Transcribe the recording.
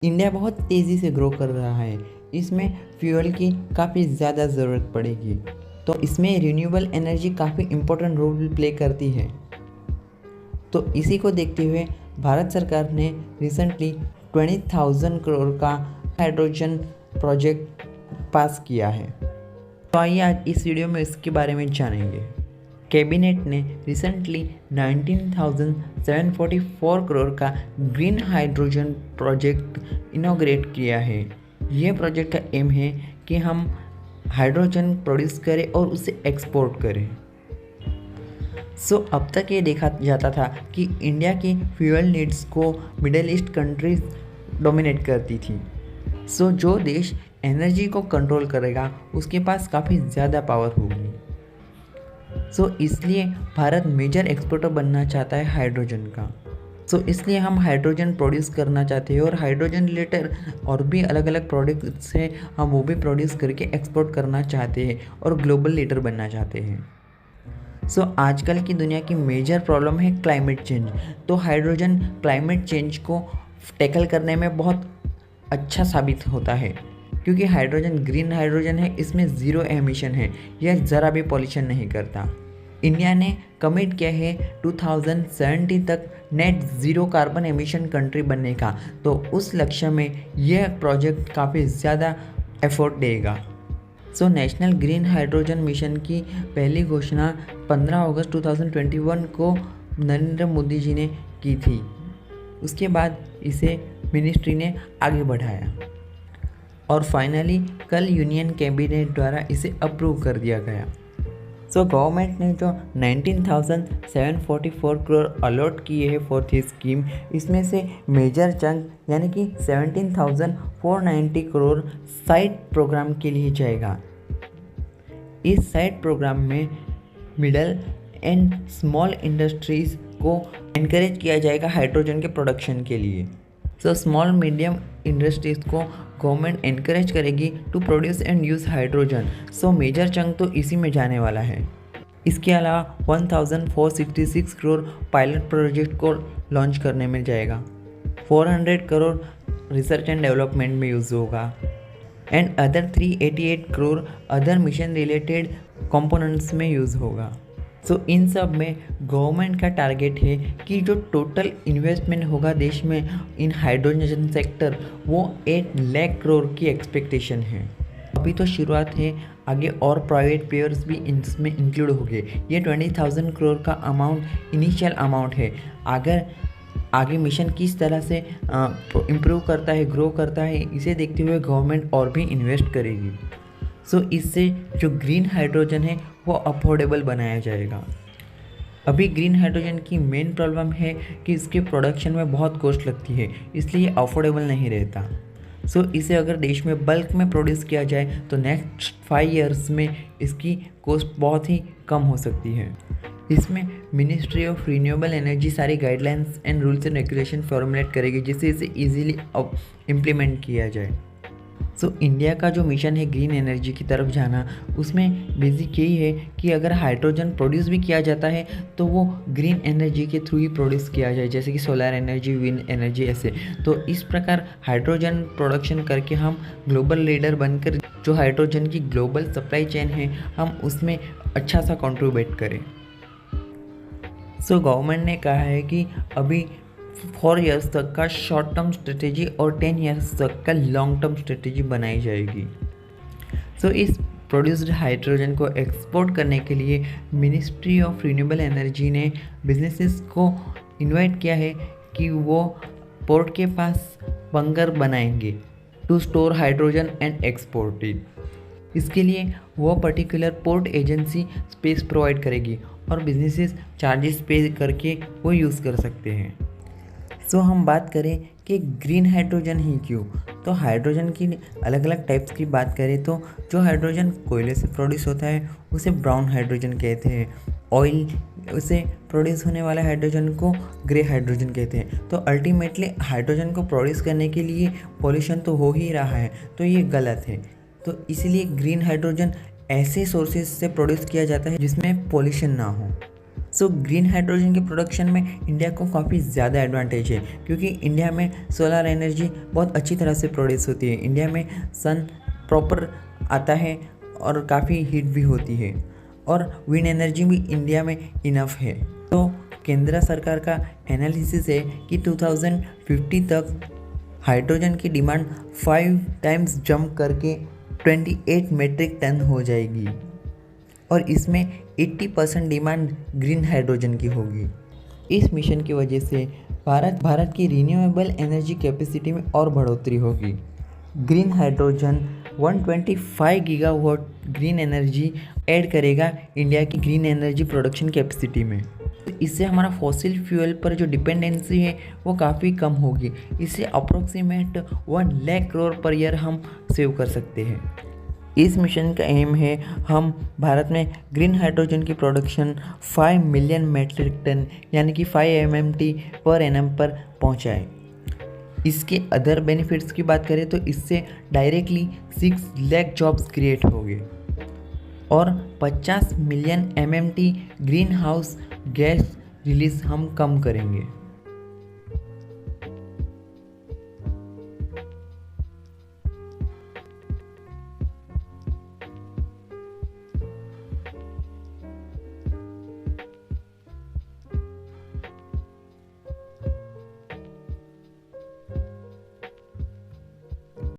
India बहुत तेज़ी से ग्रो कर रहा है। इसमें फ्यूल की काफ़ी ज़्यादा ज़रूरत पड़ेगी, तो इसमें रिन्यूएबल एनर्जी काफ़ी इम्पोर्टेंट रोल प्ले करती है। तो इसी को देखते हुए भारत सरकार ने रिसेंटली 20,000 करोड़ का हाइड्रोजन प्रोजेक्ट पास किया है। तो आइए आज इस वीडियो में इसके बारे में जानेंगे। कैबिनेट ने रिसेंटली 19,744 करोड़ का ग्रीन हाइड्रोजन प्रोजेक्ट इनॉग्रेट किया है। यह प्रोजेक्ट का एम है कि हम हाइड्रोजन प्रोड्यूस करें और उसे एक्सपोर्ट करें। अब तक ये देखा जाता था कि इंडिया की फ्यूल नीड्स को मिडिल ईस्ट कंट्रीज डोमिनेट करती थी। जो देश एनर्जी को कंट्रोल करेगा उसके पास काफ़ी ज़्यादा पावर होगी। इसलिए भारत मेजर एक्सपोर्टर बनना चाहता है हाइड्रोजन का। इसलिए हम हाइड्रोजन प्रोड्यूस करना चाहते हैं और हाइड्रोजन रिलेटेड और भी अलग अलग प्रोडक्ट्स हैं, हम वो भी प्रोड्यूस करके एक्सपोर्ट करना चाहते हैं और ग्लोबल लीडर बनना चाहते हैं। आजकल की दुनिया की मेजर प्रॉब्लम है क्लाइमेट चेंज। तो हाइड्रोजन क्लाइमेट चेंज को टैकल करने में बहुत अच्छा साबित होता है, क्योंकि हाइड्रोजन ग्रीन हाइड्रोजन है, इसमें ज़ीरो एमिशन है, यह ज़रा भी पॉल्यूशन नहीं करता। इंडिया ने कमिट किया है 2070 तक net zero carbon emission country बनने का। तो उस लक्ष्य में यह प्रोजेक्ट काफ़ी ज़्यादा एफर्ट देगा। नेशनल ग्रीन हाइड्रोजन मिशन की पहली घोषणा 15 अगस्त 2021 को नरेंद्र मोदी जी ने की थी। उसके बाद इसे मिनिस्ट्री ने आगे बढ़ाया और फाइनली कल यूनियन कैबिनेट द्वारा इसे अप्रूव कर दिया गया। गवर्नमेंट ने जो 19,744 करोड़ अलॉट किए हैं फॉर दिस स्कीम, इसमें से मेजर चंक यानी कि 17,490 करोड़ साइड प्रोग्राम के लिए जाएगा। इस साइड प्रोग्राम में मिडल एंड स्मॉल इंडस्ट्रीज़ को एनकरेज किया जाएगा हाइड्रोजन के प्रोडक्शन के लिए। स्मॉल मीडियम इंडस्ट्रीज़ को गवर्नमेंट एनकरेज करेगी to produce and use hydrogen. Major chunk तो इसी में जाने वाला है। इसके अलावा 1,466 करोड़ पायलट प्रोजेक्ट को लॉन्च करने में जाएगा। 400 करोड़ रिसर्च एंड डेवलपमेंट में यूज़ होगा and other 388 crore other mission related components में यूज़ होगा। इन सब में गवर्नमेंट का टारगेट है कि जो टोटल इन्वेस्टमेंट होगा देश में इन हाइड्रोजन सेक्टर, वो 8 लाख करोड़ की एक्सपेक्टेशन है। अभी तो शुरुआत है, आगे और प्राइवेट प्लेयर्स भी इसमें इंक्लूड होंगे। ये 20,000 करोड़ का अमाउंट इनिशियल अमाउंट है। अगर आगे मिशन किस तरह से इम्प्रूव करता है, ग्रो करता है, इसे देखते हुए गवर्नमेंट और भी इन्वेस्ट करेगी। इससे जो ग्रीन हाइड्रोजन है वो अफोर्डेबल बनाया जाएगा। अभी ग्रीन हाइड्रोजन की मेन प्रॉब्लम है कि इसके प्रोडक्शन में बहुत कॉस्ट लगती है, इसलिए अफोर्डेबल नहीं रहता। इसे अगर देश में बल्क में प्रोड्यूस किया जाए तो नेक्स्ट 5 ईयर्स में इसकी कॉस्ट बहुत ही कम हो सकती है। इसमें मिनिस्ट्री ऑफ रिन्यूएबल एनर्जी सारी guidelines and rules and regulation formulate करेगी, जिससे इसे ईजिली इम्प्लीमेंट किया जाए। इंडिया का जो मिशन है ग्रीन एनर्जी की तरफ जाना, उसमें बेसिक यही है कि अगर हाइड्रोजन प्रोड्यूस भी किया जाता है तो वो ग्रीन एनर्जी के थ्रू ही प्रोड्यूस किया जाए, जैसे कि सोलर एनर्जी, विंड एनर्जी, ऐसे। इस प्रकार हाइड्रोजन प्रोडक्शन करके हम ग्लोबल लीडर बनकर जो हाइड्रोजन की ग्लोबल सप्लाई चेन है, हम उसमें अच्छा सा कंट्रीब्यूट करें। गवर्नमेंट ने कहा है कि अभी 4 ईयर्स तक का शॉर्ट टर्म स्ट्रेटेजी और 10 ईयर्स तक का लॉन्ग टर्म स्ट्रेटेजी बनाई जाएगी। इस प्रोड्यूस्ड हाइड्रोजन को एक्सपोर्ट करने के लिए मिनिस्ट्री ऑफ रिन्यूएबल एनर्जी ने बिजनेसेस को इनवाइट किया है कि वो पोर्ट के पास बंकर बनाएंगे to store hydrogen and export it. इसके लिए वो particular port agency space provide करेगी और बिजनेसेस चार्जेस पे करके वो यूज़ कर सकते हैं। हम बात करें कि ग्रीन हाइड्रोजन ही क्यों, तो हाइड्रोजन की अलग अलग टाइप्स की बात करें तो जो हाइड्रोजन कोयले से प्रोड्यूस होता है उसे ब्राउन हाइड्रोजन कहते हैं। ऑयल से प्रोड्यूस होने वाला हाइड्रोजन को ग्रे हाइड्रोजन कहते हैं। अल्टीमेटली हाइड्रोजन को प्रोड्यूस करने के लिए पॉल्यूशन तो हो ही रहा है, तो ये गलत है। इसलिए ग्रीन हाइड्रोजन ऐसे सोर्सेज से प्रोड्यूस किया जाता है जिसमें पॉल्यूशन ना हो। सो ग्रीन हाइड्रोजन के प्रोडक्शन में इंडिया को काफ़ी ज़्यादा एडवांटेज है, क्योंकि इंडिया में सोलर एनर्जी बहुत अच्छी तरह से प्रोड्यूस होती है। इंडिया में सन प्रॉपर आता है और काफ़ी हीट भी होती है, और विंड एनर्जी भी इंडिया में इनफ है। तो केंद्र सरकार का एनालिसिस है कि 2050 तक हाइड्रोजन की डिमांड 5 टाइम्स जंप करके 28 मेट्रिक टन हो जाएगी, और इसमें 80% डिमांड ग्रीन हाइड्रोजन की होगी। इस मिशन की वजह से भारत की रिन्यूएबल एनर्जी कैपेसिटी में और बढ़ोतरी होगी। Green hydrogen 125 gigawatt green energy add करेगा इंडिया की ग्रीन एनर्जी प्रोडक्शन कैपेसिटी में। इससे हमारा फॉसिल फ्यूल पर जो डिपेंडेंसी है वो काफ़ी कम होगी। इससे approximate 1 lakh crore per year हम सेव कर सकते हैं। इस मिशन का एम है हम भारत में ग्रीन हाइड्रोजन की प्रोडक्शन 5 मिलियन मेट्रिक टन यानी कि 5 MMT पर एनम पर पहुंचाएं। इसके अदर बेनिफिट्स की बात करें तो इससे डायरेक्टली 6 लाख जॉब्स क्रिएट होंगे और 50 million MMT green house gas release हम कम करेंगे।